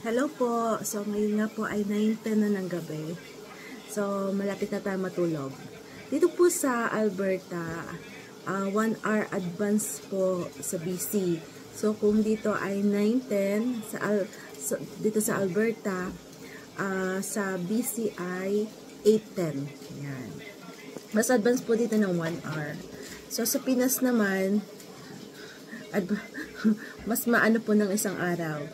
Hello po. So, ngayon nga po ay 9:10 na ng gabi. So, malapit na tayo matulog. Dito po sa Alberta, 1 hour advance po sa BC. So, kung dito ay 9:10 dito sa Alberta, sa BC ay 8:10. Yan. Mas advance po dito ng 1 hour. So, sa Pinas naman, mas maano po ng isang araw.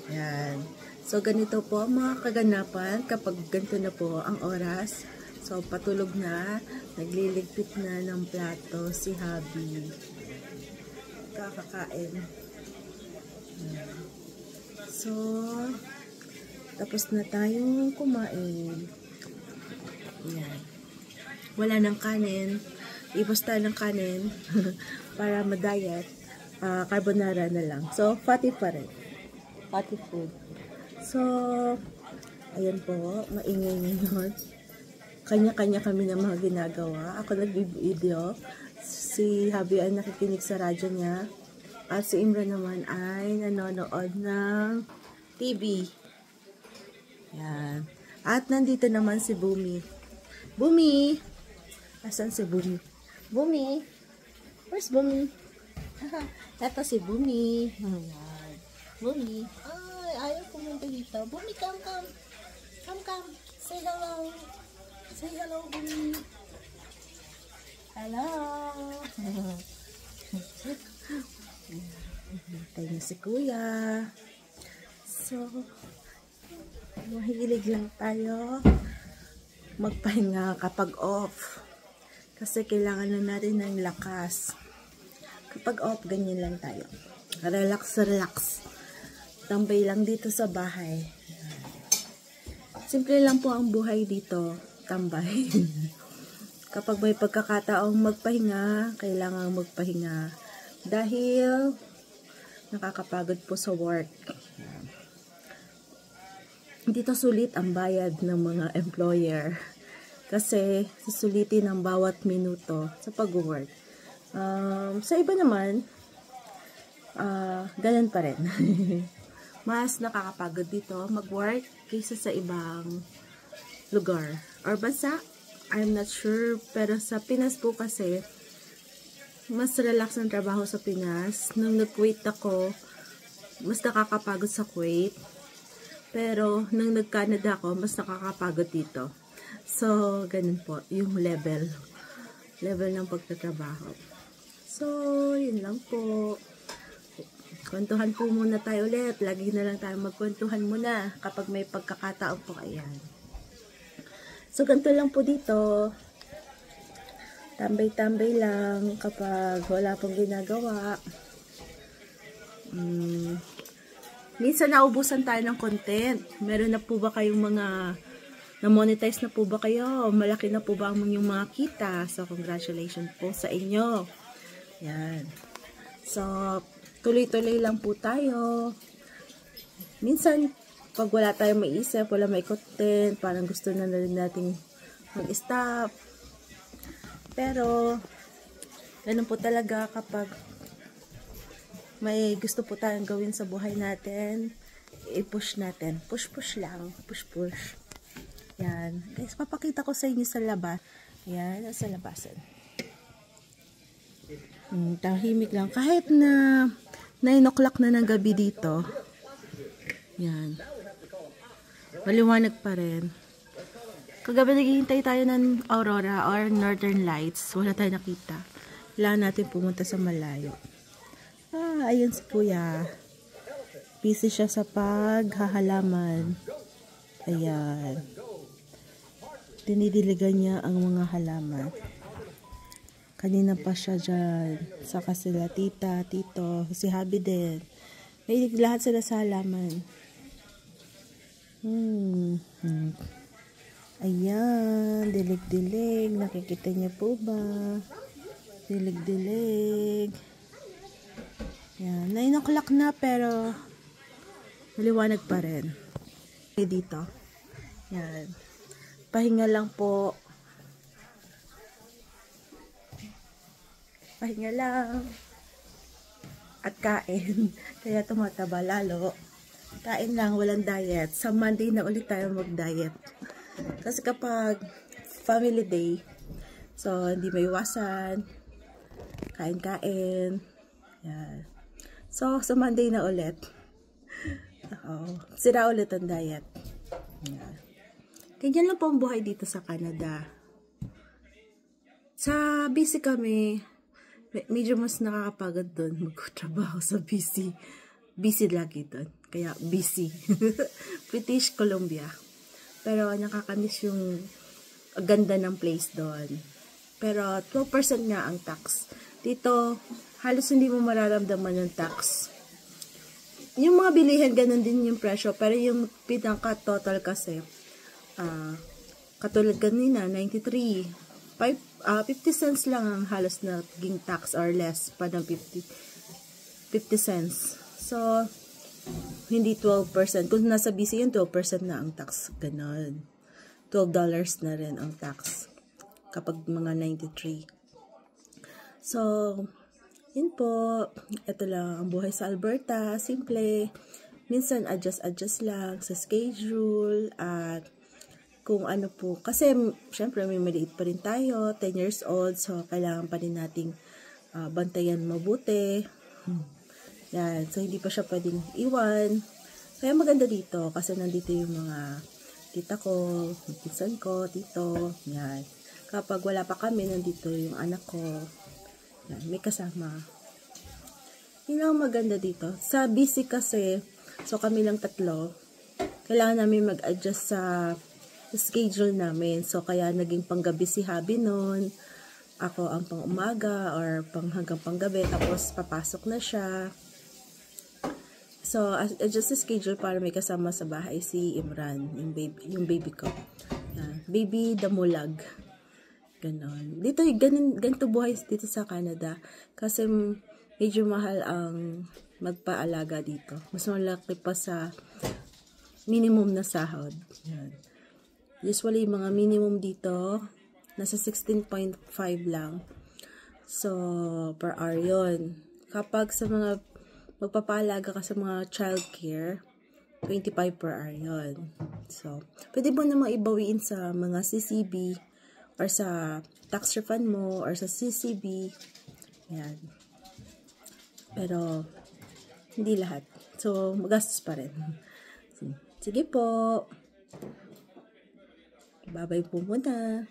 Yan. So, ganito po ang mga kaganapan kapag ganito na po ang oras. So, patulog na. Nagliligpit na ng plato si Habi. Kakakain. Yan. So, tapos na tayong kumain. Yan. Wala ng kanin. Ibos tayo ng kanin para ma-diet. Carbonara na lang. So, fatty pa rin. Fatty food. So, ayan po, maingay ngayon. Kanya-kanya kami ng mga ginagawa. Ako nag-video. Si Habi ay nakikinig sa radyo niya. At si Imran naman ay nanonood ng TV. Yan. At nandito naman si Bumi. Bumi! Asan si Bumi? Bumi! Where's Bumi? Ito si Bumi. Ayan. Bumi. Ay, ayaw pumunta dito. Bumi, come, come. Come, come. Say hello. Say hello, Bumi. Hello. Hintay niyo si Kuya. So, mahilig lang tayo magpahinga kapag off. Kasi kailangan na natin ng lakas. Kapag off, ganyan lang tayo. Relax, relax. Tambay lang dito sa bahay. Simple lang po ang buhay dito. Tambay. Kapag may pagkakataong magpahinga, kailangan magpahinga. Dahil nakakapagod po sa work. Dito sulit ang bayad ng mga employer. Kasi susulitin ang bawat minuto sa pag-work. Sa iba naman, ganun pa rin. Mas nakakapagod dito mag-work kaysa sa ibang lugar or bansa. I'm not sure, pero sa Pinas po kasi mas relax ang trabaho sa Pinas. Nung nag-Kuwait ako, mas nakakapagod sa Kuwait. Pero nung nag-Canada ako, mas nakakapagod dito. So, ganun po yung level ng pagtatrabaho. So, yun lang po. Kwentuhan po muna tayo ulit. Lagi na lang tayo magkwentuhan muna kapag may pagkakataon po. Ayan. So, ganito lang po dito. Tambay-tambay lang kapag wala pong ginagawa. Minsan naubusan tayo ng content. Meron na po ba kayong mga na-monetize na po ba kayo? Malaki na po ba ang inyong mga kita? So, congratulations po sa inyo. Yan. So, tuloy-tuloy lang po tayo. Minsan, pag wala tayong maisip, wala may content, parang gusto na rin natin mag-stop. Pero, ganun po talaga kapag may gusto po tayong gawin sa buhay natin, i-push natin. Push-push lang. Push-push. Yan. Guys, papakita ko sa inyo sa labas. Yan, sa labasan. Tahimik lang. Kahit na 9 o'clock na ng gabi dito. Yan. Maliwanag pa rin. Kagabi naghihintay tayo ng aurora or northern lights. Wala tayong nakita. Kailangan natin pumunta sa malayo. Ayun si Kuya. Busy siya sa paghahalaman. Ayan. Dinidiligan niya ang mga halaman. Kanina pa siya dyan. Saka sila tita, tito, si Habi din. May lahat sila sa halaman. Ayan. Dilig-dilig. Nakikita niya po ba? Dilig-dilig. Yan. 9 o'clock na pero maliwanag pa rin. Dito. Yan. Pahinga lang po. Pahinga lang. At kain. Kaya tumataba lalo. Kain lang, walang diet. Sa Monday na ulit tayo mag-diet. Kasi kapag family day, so hindi may iwasan. Kain-kain. Yan. So, sa Monday na ulit. Sira ulit ang diet. Yan. Ganyan lang po ang buhay dito sa Canada. Sa busy kami, medyo mas nakakapagod doon magtrabaho sa busy. Busy lagi doon. Kaya busy. British Columbia. Pero nakakamiss yung ganda ng place doon. Pero 12% nga ang tax. Dito, halos hindi mo mararamdaman yung tax. Yung mga bilihan, ganun din yung presyo. Pero yung pinaka total kasi, katulad kanina, 93. 50 cents lang ang halos na ging tax or less pa ng 50 cents. So, hindi 12%. Kung nasa BC yun, 12% na ang tax. Ganon. $12 na rin ang tax kapag mga 93. So, yun po. Ito lang ang buhay sa Alberta. Simple. Minsan, adjust lang sa schedule at kung ano po. Kasi, syempre, may maliit pa rin tayo. 10 years old. So, kailangan pa rin nating bantayan mabuti. Yan. So, hindi pa siya pwedeng iwan. Kaya maganda dito. Kasi nandito yung mga tita ko, pinsan ko, tito. Yan. Kapag wala pa kami, nandito yung anak ko. Yan. May kasama. Yun ang maganda dito. Sa busy kasi, so kami lang tatlo, kailangan namin mag-adjust sa schedule namin. So, kaya naging panggabi si Habi noon. Ako ang pang-umaga or hanggang panggabi. Tapos, papasok na siya. So, adjust sa schedule para may kasama sa bahay si Imran, yung baby ko. Baby Damulag. Ganon. Dito, ganito buhay dito sa Canada. Kasi, medyo mahal ang magpaalaga dito. Mas malaki pa sa minimum na sahod. Yan. Usually, mga minimum dito, nasa 16.5 lang. So, per hour yun. Kapag sa mga magpapaalaga ka sa mga childcare, 25 per hour yun. So, pwede mo namang ibawiin sa mga CCB or sa tax refund mo or sa CCB. Yan. Pero, hindi lahat. So, magastos pa rin. Sige po. Bye-bye po muna.